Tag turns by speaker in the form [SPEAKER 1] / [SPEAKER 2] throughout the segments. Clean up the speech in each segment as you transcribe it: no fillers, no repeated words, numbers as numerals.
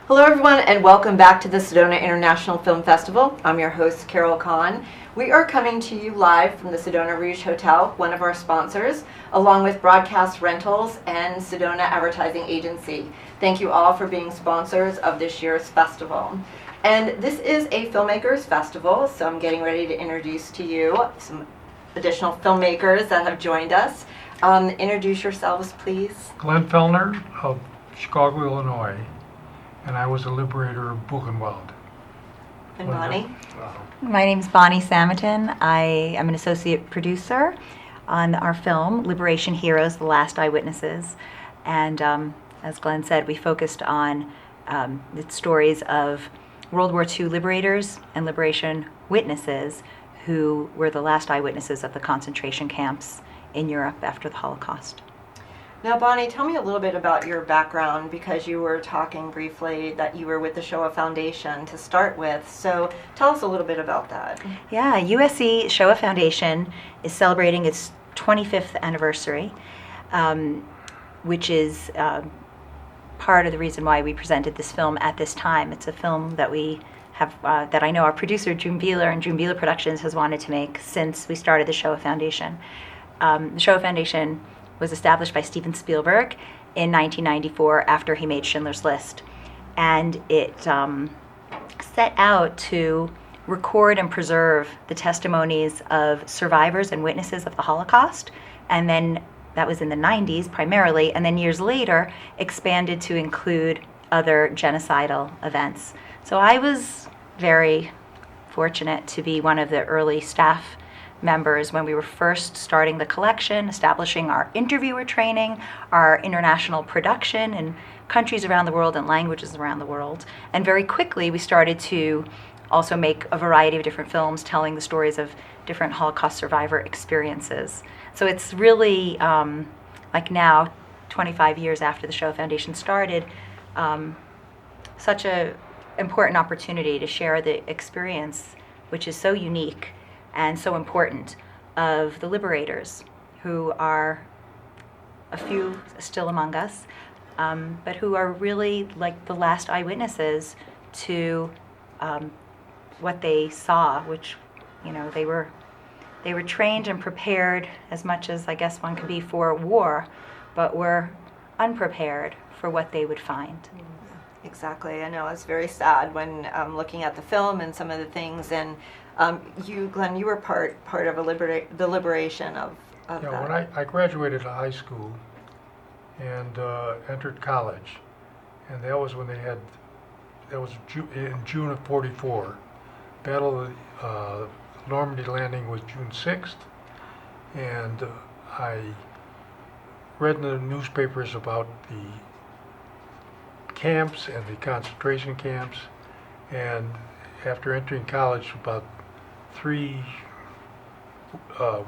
[SPEAKER 1] Hello everyone and welcome back to the Sedona International Film Festival. I'm your host Carol Kahn. We are coming to you live from the Sedona Rouge Hotel, one of our sponsors, along with Broadcast Rentals and Sedona Advertising Agency. Thank you all for being sponsors of this year's festival. And this is a Filmmakers Festival, so I'm getting ready to introduce to you some additional filmmakers that have joined us. Introduce yourselves, please.
[SPEAKER 2] Glenn Fellner of Chicago, Illinois, and I was a liberator of Buchenwald.
[SPEAKER 1] And Bonnie?
[SPEAKER 3] My name's Bonnie Samatin. I am an associate producer on our film, Liberation Heroes, The Last Eyewitnesses. And as Glenn said, we focused on the stories of World War II liberators and liberation witnesses who were the last eyewitnesses of the concentration camps in Europe after the Holocaust.
[SPEAKER 1] Now, Bonnie, tell me a little bit about your background, because you were talking briefly that you were with the Shoah Foundation to start with. So tell us a little bit about that.
[SPEAKER 3] Yeah, USC Shoah Foundation is celebrating its 25th anniversary, which is part of the reason why we presented this film at this time. It's a film that we have, that I know our producer, June Beeler, and June Beeler Productions has wanted to make since we started the Shoah Foundation. The Shoah Foundation was established by Steven Spielberg in 1994 after he made Schindler's List. And it set out to record and preserve the testimonies of survivors and witnesses of the Holocaust. And then that was in the 90s primarily, and then years later expanded to include other genocidal events. So I was very fortunate to be one of the early staff members when we were first starting the collection, establishing our interviewer training, our international production in countries around the world and languages around the world. And very quickly we started to also make a variety of different films telling the stories of different Holocaust survivor experiences. So it's really, like now, 25 years after the Shoah Foundation started, such an important opportunity to share the experience, which is so unique and so important, of the liberators, who are a few still among us, but who are really like the last eyewitnesses to what they saw, which, you know, they were trained and prepared as much as I guess one could be for war, but were unprepared for what they would find.
[SPEAKER 1] Exactly. I know it's very sad when looking at the film and some of the things. And you, Glenn, you were part of the liberation of
[SPEAKER 2] Yeah,
[SPEAKER 1] that.
[SPEAKER 2] when I graduated high school and entered college, and that was when that was in June of '44. Battle of Normandy landing was June 6th, and I read in the newspapers about the camps and the concentration camps, and after entering college about 3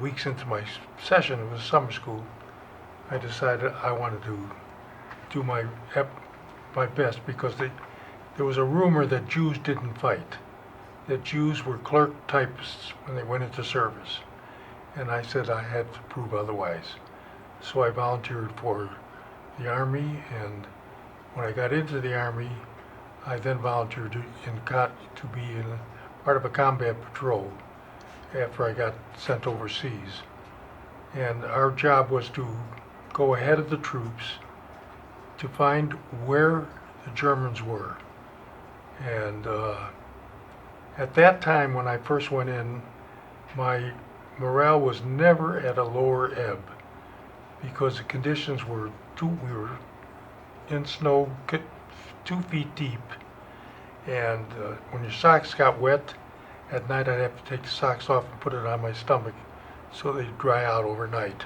[SPEAKER 2] weeks into my session, it was summer school, I decided I wanted to do my best, because there was a rumor that Jews didn't fight, that Jews were clerk typists when they went into service, and I said I had to prove otherwise. So I volunteered for the Army, and when I got into the Army, I then volunteered to be in part of a combat patrol after I got sent overseas. And our job was to go ahead of the troops to find where the Germans were. And at that time, when I first went in, my morale was never at a lower ebb, because the conditions were we were in snow 2 feet deep, and when your socks got wet at night, I'd have to take the socks off and put it on my stomach so they'd dry out overnight.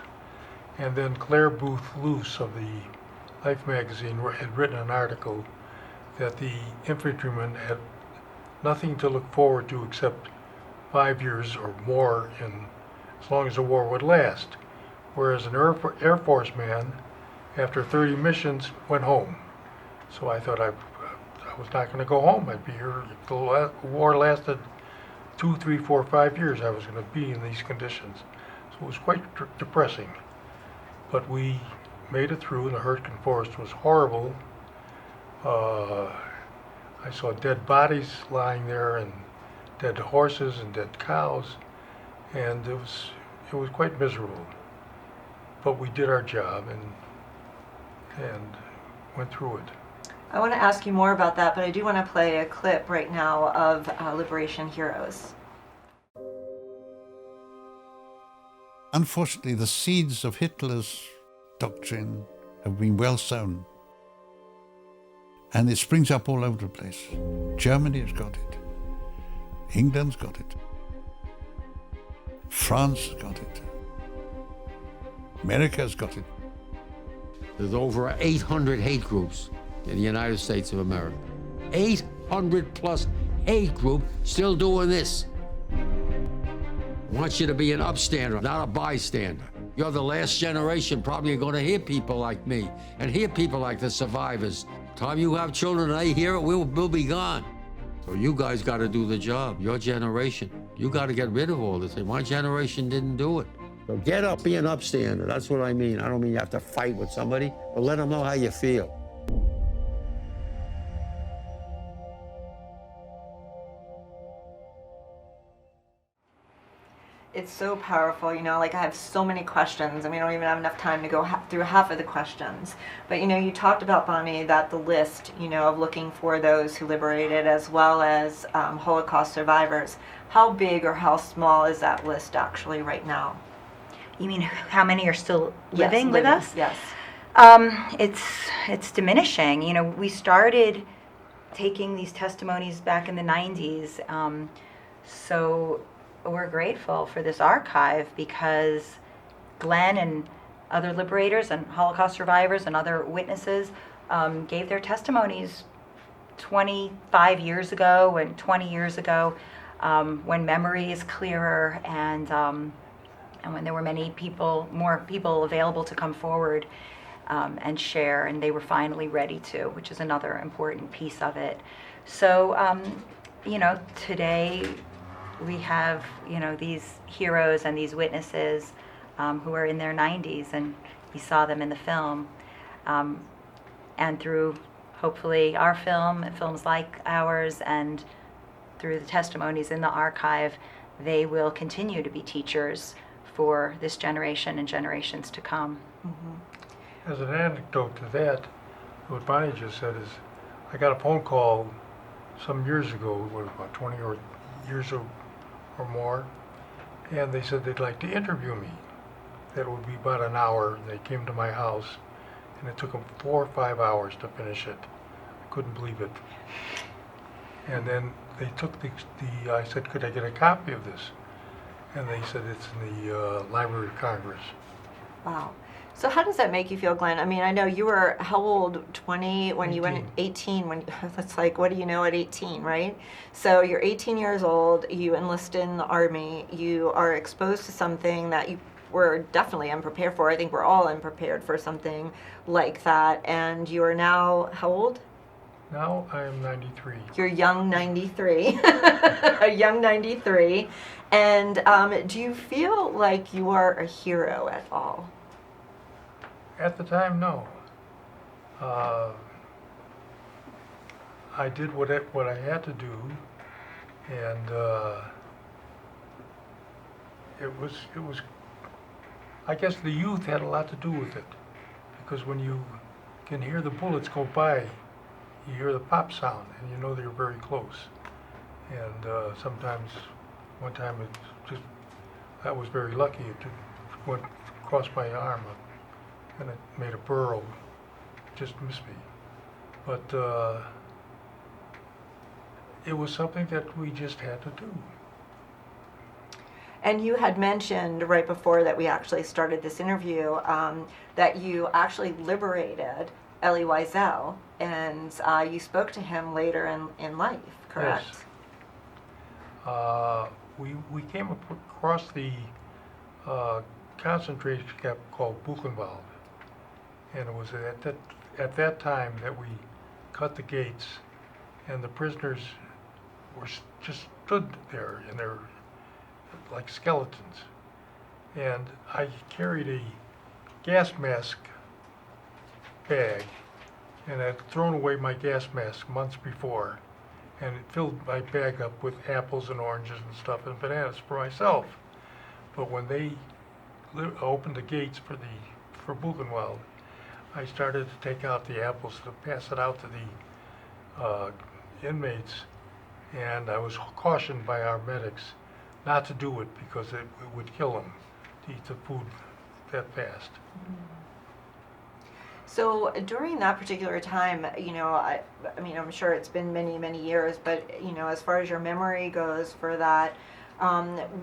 [SPEAKER 2] And then Claire Booth Luce of the Life magazine had written an article that the infantrymen had nothing to look forward to except 5 years or more, as long as the war would last, whereas an Air Force man, after 30 missions, went home. So I thought I was not going to go home. I'd be here. If the war lasted 2, 3, 4, 5 years, I was going to be in these conditions. So it was quite depressing. But we made it through, and the Hurtgen Forest was horrible. I saw dead bodies lying there and dead horses and dead cows, and it was quite miserable. But we did our job and went through it.
[SPEAKER 1] I want to ask you more about that, but I do want to play a clip right now of Liberation Heroes.
[SPEAKER 4] Unfortunately, the seeds of Hitler's doctrine have been well sown. And it springs up all over the place. Germany has got it. England's got it. France has got it. America's got it.
[SPEAKER 5] There's over 800 hate groups in the United States of America. 800 plus hate group still doing this. I want you to be an upstander, not a bystander. You're the last generation probably going to hear people like me and hear people like the survivors. Time you have children and they hear it, we'll be gone. So you guys got to do the job, your generation. You got to get rid of all this. My generation didn't do it. So get up, be an upstander. That's what I mean. I don't mean you have to fight with somebody, but let them know how you feel.
[SPEAKER 1] It's so powerful, you know, like I have so many questions and we don't even have enough time to go through half of the questions. But, you know, you talked about, Bonnie, that the list, you know, of looking for those who liberated as well as Holocaust survivors. How big or how small is that list actually right now?
[SPEAKER 3] You mean how many are still living with us?
[SPEAKER 1] Yes.
[SPEAKER 3] It's diminishing. You know, we started taking these testimonies back in the 90s, so we're grateful for this archive because Glenn and other liberators and Holocaust survivors and other witnesses gave their testimonies 25 years ago and 20 years ago, when memory is clearer and when there were more people available to come forward and share, and they were finally ready to, which is another important piece of it. So, you know, today we have, you know, these heroes and these witnesses who are in their 90s, and we saw them in the film. And through, hopefully, our film, and films like ours, and through the testimonies in the archive, they will continue to be teachers for this generation and generations to come.
[SPEAKER 1] Mm-hmm.
[SPEAKER 2] As an anecdote to that, what Bonnie just said is, I got a phone call some years ago, about 20 years or more, and they said they'd like to interview me. That would be about an hour. They came to my house, and it took them 4 or 5 hours to finish it. I couldn't believe it. And then they took I said, could I get a copy of this? And they said it's in the Library of Congress.
[SPEAKER 1] Wow. So how does that make you feel, Glenn? I mean, I know you were, how old, 20 when
[SPEAKER 2] 18.
[SPEAKER 1] You went, 18 when, that's like, what do you know at 18, right? So you're 18 years old, you enlist in the Army, you are exposed to something that you were definitely unprepared for. I think we're all unprepared for something like that. And you are now, how old?
[SPEAKER 2] Now I am 93.
[SPEAKER 1] You're young 93, a young 93. And do you feel like you are a hero at all?
[SPEAKER 2] At the time, no. I did what I had to do, and it was. I guess the youth had a lot to do with it, because when you can hear the bullets go by, you hear the pop sound, and you know they're very close. And sometimes, one time I was very lucky. It went across my arm, and it made a burrow, just missed me. But it was something that we just had to do.
[SPEAKER 1] And you had mentioned right before that we actually started this interview that you actually liberated Elie Wiesel, and you spoke to him later in life, correct?
[SPEAKER 2] Yes. We came across the concentration camp called Buchenwald, and it was at that time that we cut the gates, and the prisoners were just stood there in their like skeletons. And I carried a gas mask bag, and I'd thrown away my gas mask months before, and it filled my bag up with apples and oranges and stuff and bananas for myself. But when they opened the gates for Buchenwald, I started to take out the apples to pass it out to the inmates, and I was cautioned by our medics not to do it because it would kill them to eat the food that fast.
[SPEAKER 1] So during that particular time, I mean, I'm sure it's been many, many years, but, as far as your memory goes for that,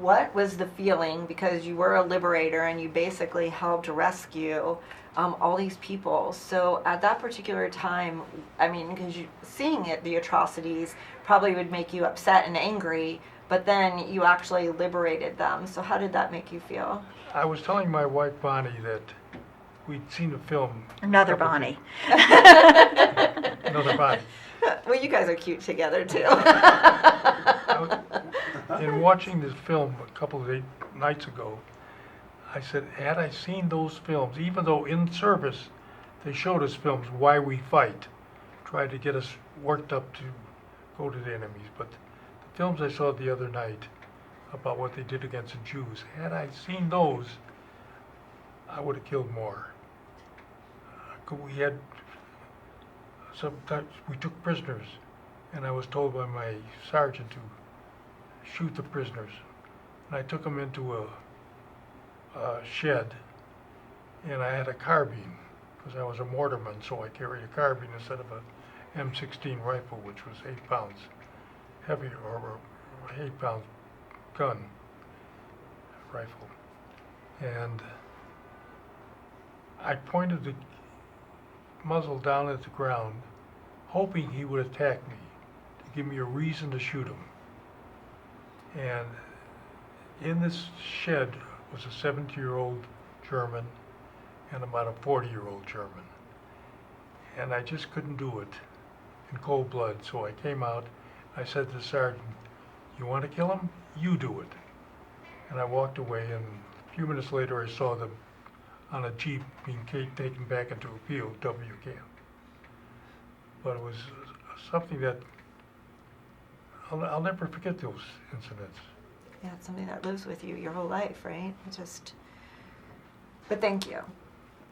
[SPEAKER 1] what was the feeling? Because you were a liberator and you basically helped rescue all these people. So at that particular time, I mean, because seeing it, the atrocities probably would make you upset and angry, but then you actually liberated them. So how did that make you feel?
[SPEAKER 2] I was telling my wife Bonnie that we'd seen a film.
[SPEAKER 3] Another Bonnie.
[SPEAKER 2] Another Bonnie.
[SPEAKER 1] Well, you guys are cute together too.
[SPEAKER 2] In watching this film a couple of nights ago, I said, had I seen those films, even though in service they showed us films, Why We Fight, tried to get us worked up to go to the enemies, but the films I saw the other night about what they did against the Jews, had I seen those, I would have killed more. We had, sometimes we took prisoners, and I was told by my sergeant to shoot the prisoners. And I took them into a shed, and I had a carbine, because I was a mortarman, so I carried a carbine instead of a M16 rifle, which was 8 pounds heavier, or 8 pound gun rifle. And I pointed the muzzle down at the ground, hoping he would attack me, to give me a reason to shoot him. And in this shed was a 70-year-old German and about a 40-year-old German. And I just couldn't do it in cold blood, so I came out. I said to the sergeant, "You want to kill him? You do it." And I walked away, and a few minutes later I saw them on a Jeep being taken back into a POW camp. But it was something that I'll never forget those incidents.
[SPEAKER 1] Yeah, it's something that lives with you your whole life, right? But thank you.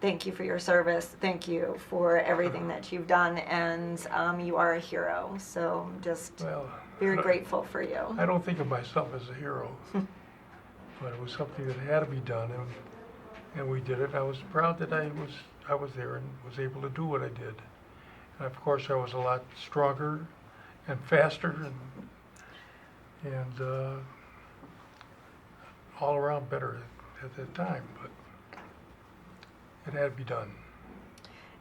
[SPEAKER 1] Thank you for your service. Thank you for everything that you've done, and you are a hero. So I'm just very grateful for you.
[SPEAKER 2] I don't think of myself as a hero, but it was something that had to be done, and we did it. I was proud that I was there and was able to do what I did. And of course, I was a lot stronger and faster and all around better at that time, but it had to be done.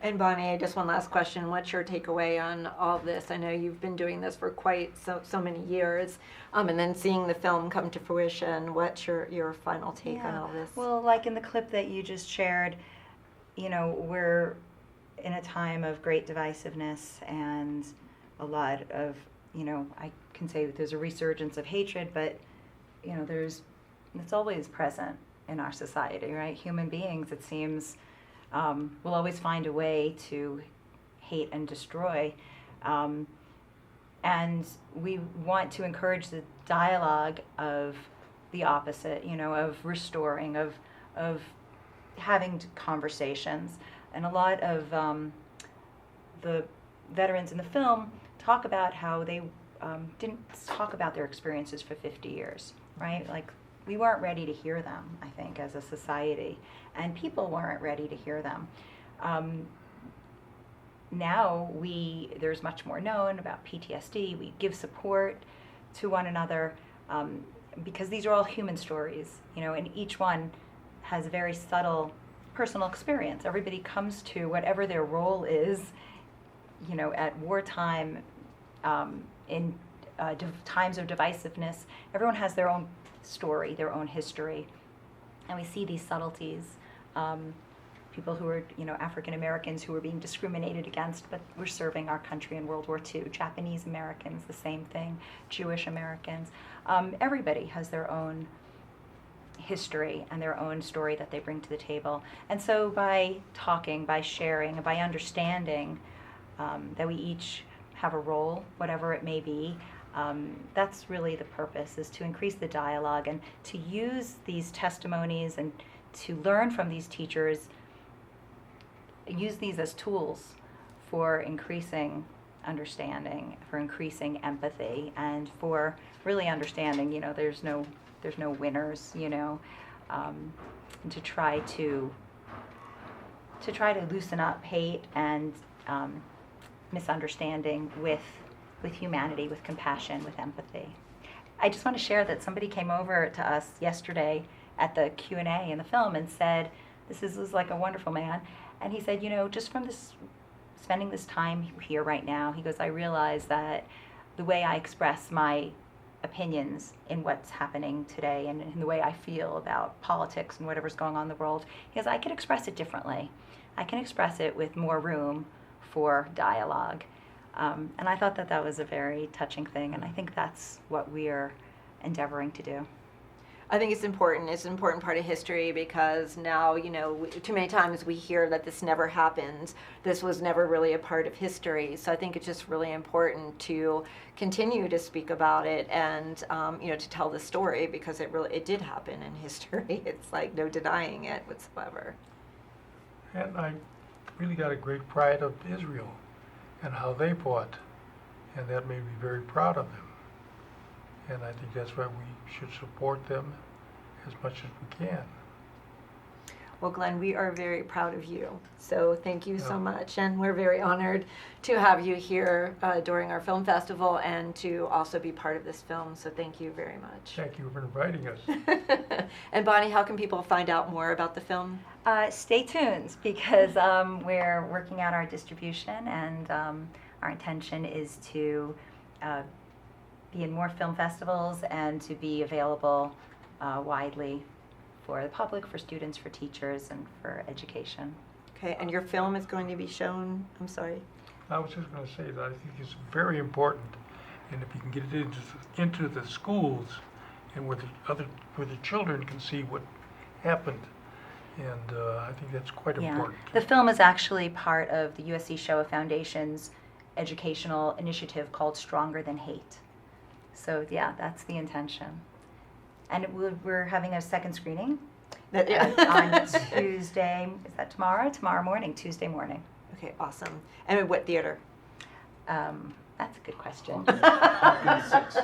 [SPEAKER 1] And Bonnie, just one last question. What's your takeaway on all of this? I know you've been doing this for quite so many years, and then seeing the film come to fruition. What's your final take on all this?
[SPEAKER 3] Well, like in the clip that you just shared, we're in a time of great divisiveness and a lot of, I can say there's a resurgence of hatred, but, it's always present in our society, right? Human beings, it seems, will always find a way to hate and destroy. And we want to encourage the dialogue of the opposite, of restoring, of having conversations. And a lot of the veterans in the film talk about how they didn't talk about their experiences for 50 years, right? Like, we weren't ready to hear them, I think, as a society, and people weren't ready to hear them. Now there's much more known about PTSD. We give support to one another because these are all human stories, and each one has a very subtle personal experience. Everybody comes to whatever their role is, at wartime, in times of divisiveness. Everyone has their own story, their own history, and we see these subtleties. People who are, African Americans who were being discriminated against, but were serving our country in World War II. Japanese Americans, the same thing. Jewish Americans. Everybody has their own history and their own story that they bring to the table. And so by talking, by sharing, by understanding that we each have a role, whatever it may be. That's really the purpose, is to increase the dialogue and to use these testimonies and to learn from these teachers, use these as tools for increasing understanding, for increasing empathy, and for really understanding, there's no winners, and to try to loosen up hate and misunderstanding with humanity, with compassion, with empathy. I just want to share that somebody came over to us yesterday at the Q&A in the film and said, was like a wonderful man, and he said, just from spending this time here right now, he goes, I realize that the way I express my opinions in what's happening today and in the way I feel about politics and whatever's going on in the world, he goes, I can express it differently. I can express it with more room for dialogue. And I thought that was a very touching thing, and I think that's what we're endeavoring to do.
[SPEAKER 1] I think it's important. It's an important part of history because now, too many times we hear that this never happened. This was never really a part of history. So I think it's just really important to continue to speak about it and, to tell the story because it did happen in history. It's like no denying it whatsoever.
[SPEAKER 2] And I really got a great pride of Israel and how they fought, and that made me very proud of them. And I think that's why we should support them as much as we can.
[SPEAKER 1] Well, Glenn, we are very proud of you. So thank you so
[SPEAKER 2] Yeah.
[SPEAKER 1] much. And we're very honored to have you here during our film festival and to also be part of this film. So thank you very much.
[SPEAKER 2] Thank you for inviting us.
[SPEAKER 1] And Bonnie, how can people find out more about the film?
[SPEAKER 3] Stay tuned because we're working out our distribution, and our intention is to be in more film festivals and to be available widely for the public, for students, for teachers, and for education.
[SPEAKER 1] Okay, and your film is going to be shown, I'm sorry.
[SPEAKER 2] I was just going to say that I think it's very important, and if you can get it into the schools and where the children can see what happened, and I think that's quite important.
[SPEAKER 3] The film is actually part of the USC Shoah Foundation's educational initiative called Stronger Than Hate. So yeah, that's the intention. And we're having a second screening on Tuesday. Is that tomorrow? Tomorrow morning, Tuesday morning.
[SPEAKER 1] Okay, awesome. And in what theater?
[SPEAKER 3] That's a good question.
[SPEAKER 6] Harkins 6.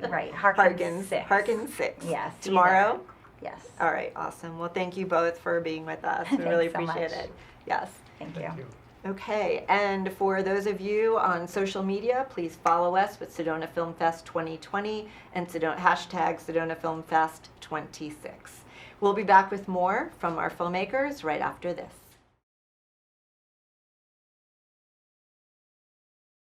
[SPEAKER 3] Right, Harkins 6.
[SPEAKER 1] Harkins 6.
[SPEAKER 3] Yes.
[SPEAKER 1] Tomorrow?
[SPEAKER 3] either. Yes.
[SPEAKER 1] All right, awesome. Well, thank you both for being with us. We really
[SPEAKER 3] Thanks so
[SPEAKER 1] appreciate
[SPEAKER 3] much.
[SPEAKER 1] it. Yes.
[SPEAKER 3] Thank you.
[SPEAKER 2] Thank you.
[SPEAKER 1] Okay, and for those of you on social media, please follow us with Sedona Film Fest 2020 and hashtag Sedona Film Fest 26. We'll be back with more from our filmmakers right after this.